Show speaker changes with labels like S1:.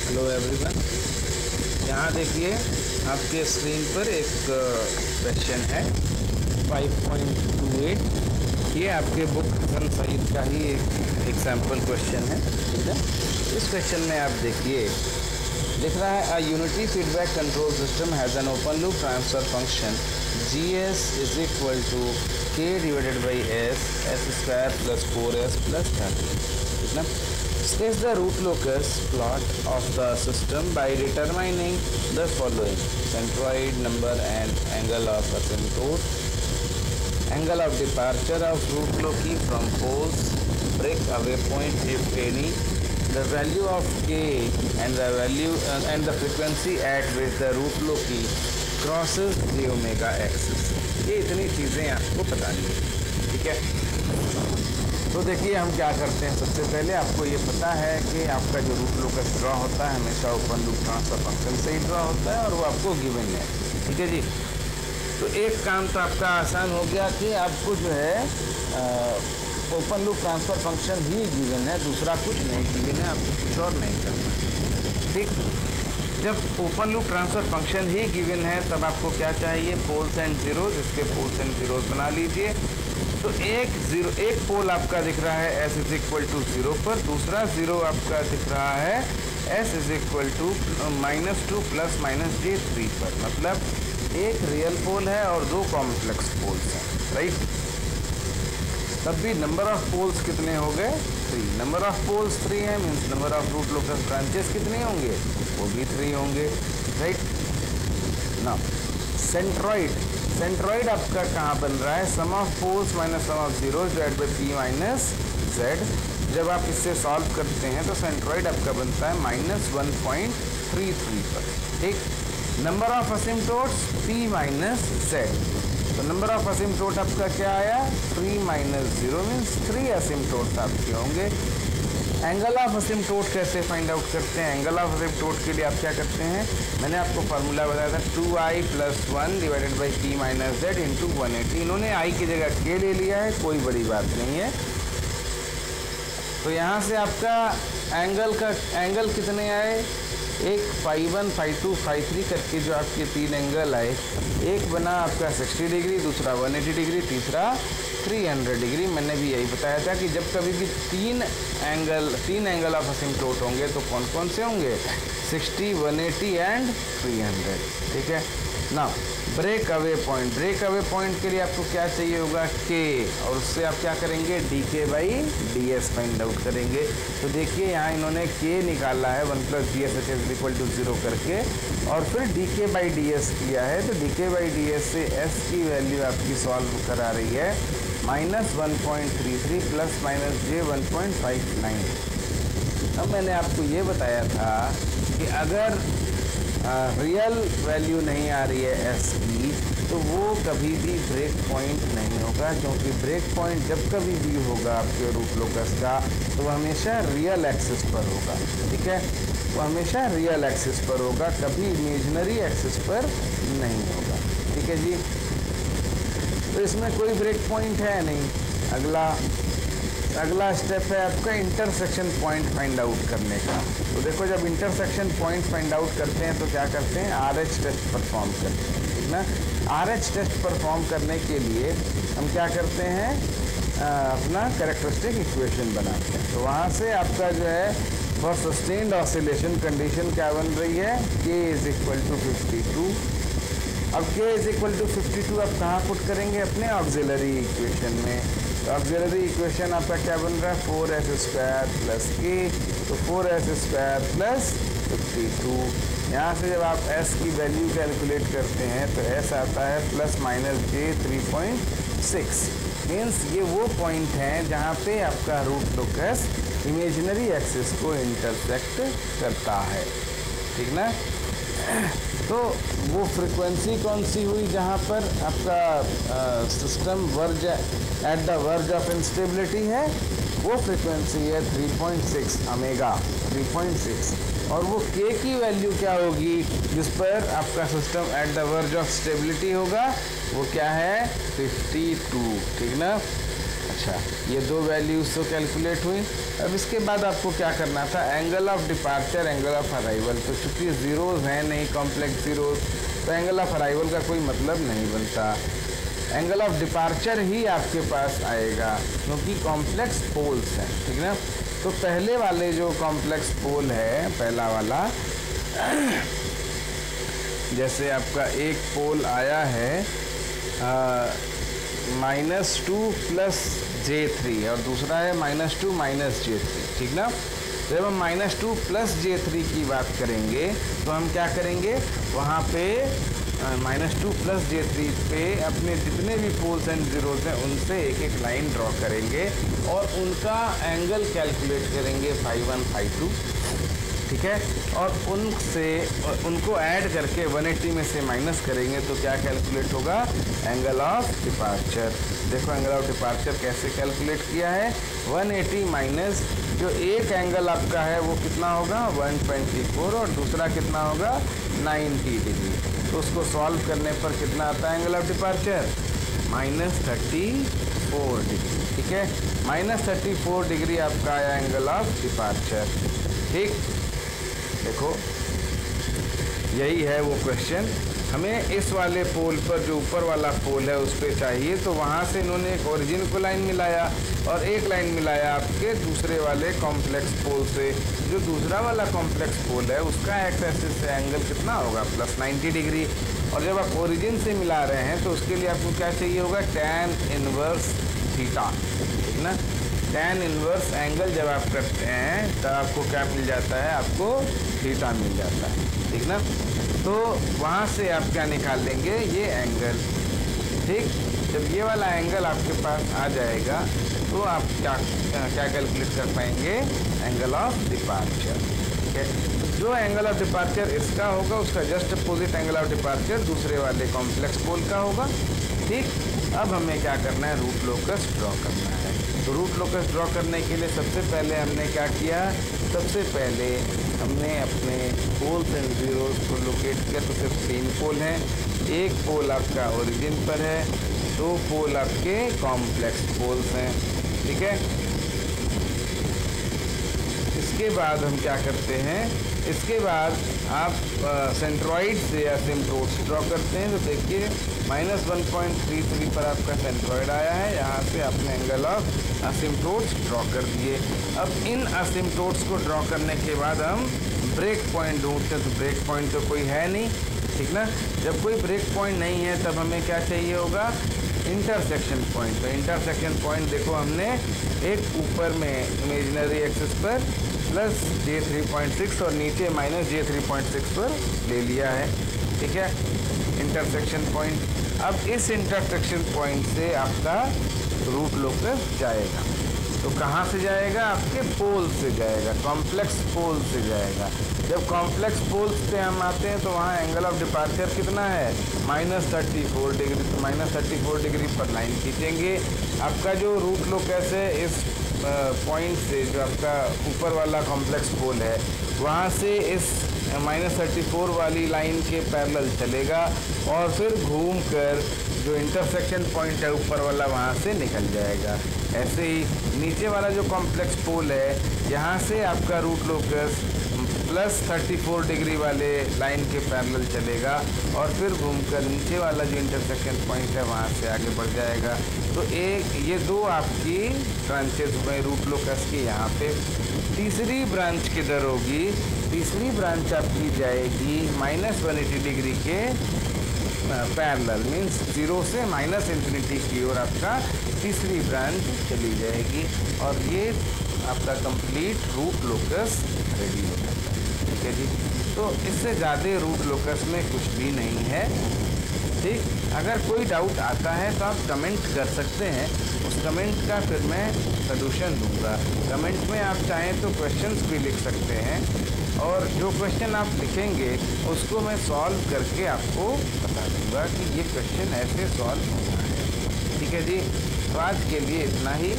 S1: Hello everyone, यहाँ देखिए आपके स्क्रीन पर एक क्वेश्चन है 5.28। ये आपके बुक हसन सईद का ही एक एग्जाम्पल क्वेश्चन है, ठीक है। इस क्वेश्चन में आप देखिए लिख रहा है a unitary feedback control system has an open loop transfer function GS is equal to K divided by S square plus 4S plus 30, ठीक ना। Sketch the root locus plot of the system by determining the following: centroid, number and angle of asymptote, angle of departure of root loci from poles, breakaway point if any, the value of K and the value and the frequency at which the root loci crosses the omega axis। ये इतनी चीज़ें आपको बतानी है, ठीक है। तो देखिए हम क्या करते हैं, सबसे पहले आपको ये पता है कि आपका जो रूट लोकस ड्रॉ होता है हमेशा ओपन लूप ट्रांसफर फंक्शन से ही ड्रॉ होता है और वो आपको गिवन है, ठीक है जी। तो एक काम तो आपका आसान हो गया कि आपको जो है ओपन लूप ट्रांसफर फंक्शन ही गिवन है, दूसरा कुछ नहीं गिवन है, आपको कुछ और नहीं करना, ठीक। जब ओपन लूप ट्रांसफर फंक्शन ही गिवन है तब आपको क्या चाहिए, पोल्स एंड जीरोज। इसके पोल्स एंड जीरोज बना लीजिए। तो एक पोल आपका दिख रहा है S इज इक्वल टू 0 पर, दूसरा 0 आपका दिख रहा है S is equal to -2 plus -j3 पर। मतलब एक रियल पोल है और दो कॉम्प्लेक्स पोल्स हैं, राइट। तब भी नंबर ऑफ पोल्स कितने हो गए, 3। नंबर ऑफ पोल्स 3 है, means number of root locus branches कितने होंगे, वो भी 3 होंगे, राइट ना। सेंट्रॉइड आपका कहाँ बन रहा है, sum of poles minus sum of zeros divided by p minus z। जब आप इससे सॉल्व करते हैं तो सेंट्रॉइड आपका बनता है -1.33 पर, ठीक। Number of asymptotes p minus z। तो नंबर ऑफ असिम्प्टोट आपका क्या आया, 3 माइनस 0 मीन्स 3 असिम्प्टोट्स आपके होंगे। एंगल ऑफ असिम्प्टोट कैसे फाइंड आउट करते हैं, एंगल ऑफ असिम्प्टोट के लिए आप क्या करते हैं, मैंने आपको फार्मूला बताया था 2i + 1 divided by p minus z into 180। इन्होंने i की जगह k ले लिया है, कोई बड़ी बात नहीं है। तो यहाँ से आपका एंगल कितने आए, एक φ1, φ2, φ3 करके जो आपके 3 एंगल आए, एक बना आपका 60 डिग्री, दूसरा 180 डिग्री, तीसरा 300 डिग्री। मैंने भी यही बताया था कि जब कभी भी तीन एंगल ऑफ असिम्प्टोट होंगे तो कौन कौन से होंगे, 60, 180 एंड 300, ठीक है ना। ब्रेक अवे पॉइंट के लिए आपको क्या चाहिए होगा, k, और उससे आप क्या करेंगे, dk/ds फाइंड आउट करेंगे। तो देखिए यहाँ इन्होंने k निकाला है 1 + ds = 0 करके, और फिर dk/ds किया है। तो dk/ds से s की वैल्यू आपकी सॉल्व करा रही है -1.33 प्लस -j1.59। अब मैंने आपको ये बताया था कि अगर रियल वैल्यू नहीं आ रही है s की तो वो कभी भी ब्रेक पॉइंट नहीं होगा, क्योंकि ब्रेक पॉइंट जब कभी भी होगा आपके रूट लोकस का तो वो हमेशा रियल एक्सिस पर होगा, ठीक है। वो हमेशा रियल एक्सिस पर होगा, कभी इमेजिनरी एक्सिस पर नहीं होगा, ठीक है जी। तो इसमें कोई ब्रेक पॉइंट है नहीं। अगला स्टेप है आपका इंटरसेक्शन पॉइंट फाइंड आउट करने का। तो देखो जब इंटरसेक्शन पॉइंट फाइंड आउट करते हैं तो क्या करते हैं, RH टेस्ट परफॉर्म करते हैं, ठीक ना। RH टेस्ट परफॉर्म करने के लिए हम क्या करते हैं, अपना कैरेक्टरिस्टिक इक्वेशन बनाते हैं। तो वहाँ से आपका जो है फॉर सस्टेन्ड ऑसिलेशन कंडीशन क्या बन रही है, K = 52। अब K = 52 आप कहाँ पुट करेंगे, अपने ऑक्सिलरी इक्वेशन में। तो ऑक्सिलरी इक्वेशन आपका क्या बन रहा है, 4s² + k, तो 4s² + 52। यहाँ से जब आप s की वैल्यू कैलकुलेट करते हैं तो s आता है +-j3.6, मीन्स ये वो पॉइंट हैं जहाँ पे आपका रूट लोकस इमेजिनरी एक्सिस को इंटरसेक्ट करता है, ठीक ना। तो वो फ्रिक्वेंसी कौन सी हुई जहाँ पर आपका system at the verge of instability है, वो फ्रिक्वेंसी है 3.6 ओमेगा 3.6। और वो k की वैल्यू क्या होगी जिस पर आपका system at the verge of stability होगा, वो क्या है, 52, ठीक ना। अच्छा, ये दो वैल्यूज़ तो कैलकुलेट हुई। अब इसके बाद आपको क्या करना था, angle of departure, angle of arrival. तो चूंकि ज़ीरोज़ हैं नहीं, कॉम्प्लेक्स ज़ीरोज़, तो एंगल ऑफ अराइवल का कोई मतलब नहीं बनता। एंगल ऑफ डिपार्चर ही आपके पास आएगा क्योंकि कॉम्प्लेक्स पोल्स हैं, ठीक ना। तो पहले वाले जो कॉम्प्लेक्स पोल है, पहला वाला, जैसे आपका एक पोल आया है -2 + J3 और दूसरा है -2 - J3, ठीक ना। जब हम -2 + J3 की बात करेंगे तो हम क्या करेंगे, वहाँ पे -2 + J3 पे अपने जितने भी पोल्स एंड ज़ीरोज़ हैं उनसे एक एक लाइन ड्रॉ करेंगे और उनका एंगल कैलकुलेट करेंगे φ1 φ2, ठीक है। और उनको ऐड करके 180 में से माइनस करेंगे तो क्या कैलकुलेट होगा, एंगल ऑफ डिपार्चर। देखो एंगल ऑफ डिपार्चर कैसे कैलकुलेट किया है, 180 माइनस जो एक एंगल आपका है वो कितना होगा 124 और दूसरा कितना होगा 90 डिग्री। तो उसको सॉल्व करने पर कितना आता है एंगल ऑफ डिपार्चर, -34 डिग्री, ठीक है। -34 डिग्री आपका आया एंगल ऑफ डिपार्चर, ठीक। देखो यही है वो क्वेश्चन। हमें इस वाले पोल पर, जो ऊपर वाला पोल है उस पर चाहिए, तो वहाँ से इन्होंने एक ओरिजिन को लाइन मिलाया और एक लाइन मिलाया आपके दूसरे वाले कॉम्प्लेक्स पोल से। जो दूसरा वाला कॉम्प्लेक्स पोल है उसका एक्स एक्सिस से एंगल कितना होगा, +90 डिग्री। और जब आप ओरिजिन से मिला रहे हैं तो उसके लिए आपको क्या चाहिए होगा, tan इनवर्स थीटा, ठीक ना। tan इनवर्स एंगल जब आप करते हैं तब आपको क्या मिल जाता है, आपको थीटा मिल जाता है, ठीक ना। तो वहाँ से आप क्या निकाल लेंगे, ये एंगल, ठीक। जब ये वाला एंगल आपके पास आ जाएगा तो आप क्या कैलकुलेट कर पाएंगे, एंगल ऑफ डिपार्चर, ठीक है। जो एंगल ऑफ डिपार्चर इसका होगा उसका just opposite angle of departure दूसरे वाले कॉम्प्लेक्स पोल का होगा, ठीक। अब हमें क्या करना है, रूट लोकस ड्रॉ करना है। तो रूट लोकस ड्रॉ करने के लिए सबसे पहले हमने क्या किया, सबसे पहले हमने अपने पोल्स एंड ज़ीरोज़ को लोकेट किया। तो सिर्फ 3 पोल हैं, एक पोल आपका ओरिजिन पर है, 2 पोल आपके कॉम्प्लेक्स पोल्स हैं, ठीक है। इसके बाद हम क्या करते हैं, इसके बाद आप सेंट्रॉइड से असिम्प्टोट्स ड्रॉ करते हैं। तो देखिए -1.33 पर आपका सेंट्रॉइड आया है, यहाँ से आपने एंगल ऑफ असिम्प्टोट्स ड्रॉ कर दिए। अब इन असिम्प्टोट्स को ड्रॉ करने के बाद हम ब्रेक पॉइंट ढूंढते हैं। तो ब्रेक पॉइंट तो कोई है नहीं, ठीक ना। जब कोई ब्रेक पॉइंट नहीं है तब हमें क्या चाहिए होगा, इंटरसेक्शन पॉइंट। तो इंटरसेक्शन पॉइंट देखो हमने एक ऊपर में इमेजिनरी एक्सिस पर +J3.6 और नीचे -J3.6 पर ले लिया है, ठीक है, इंटरसेक्शन पॉइंट। अब इस इंटरसेक्शन पॉइंट से आपका रूट लोकस जाएगा। तो कहाँ से जाएगा, आपके पोल से जाएगा, कॉम्प्लेक्स पोल से जाएगा। जब कॉम्प्लेक्स पोल्स पे हम आते हैं तो वहाँ एंगल ऑफ डिपार्चर कितना है, -34 डिग्री। तो -34 डिग्री पर लाइन खींचेंगे। आपका जो रूट लोकस है इस पॉइंट से, जो आपका ऊपर वाला कॉम्प्लेक्स पोल है, वहाँ से इस -34 वाली लाइन के पैरेलल चलेगा और फिर घूमकर जो इंटरसेक्शन पॉइंट है ऊपर वाला वहाँ से निकल जाएगा। ऐसे ही नीचे वाला जो कॉम्प्लेक्स पोल है, यहाँ से आपका रूट लोकस +34 डिग्री वाले लाइन के पैरेलल चलेगा और फिर घूमकर नीचे वाला जो इंटरसेक्शन पॉइंट है वहाँ से आगे बढ़ जाएगा। तो ये 2 आपकी ब्रांचेज हुए रूट लोकस की। यहाँ पे तीसरी ब्रांच किधर होगी, तीसरी ब्रांच आपकी जाएगी -180 डिग्री के पैरेलल, मीन्स 0 से -∞ की ओर आपका तीसरी ब्रांच चली जाएगी और ये आपका कंप्लीट रूट लोकस रेडी हो जाता है, ठीक है जी। तो इससे ज़्यादा रूट लोकस में कुछ भी नहीं है, ठीक। अगर कोई डाउट आता है तो आप कमेंट कर सकते हैं, उस कमेंट का फिर मैं सलूशन दूंगा। कमेंट में आप चाहें तो क्वेश्चंस भी लिख सकते हैं और जो क्वेश्चन आप लिखेंगे उसको मैं सॉल्व करके आपको बता दूंगा कि ये क्वेश्चन ऐसे सॉल्व होना है, ठीक है जी। तो आज के लिए इतना ही।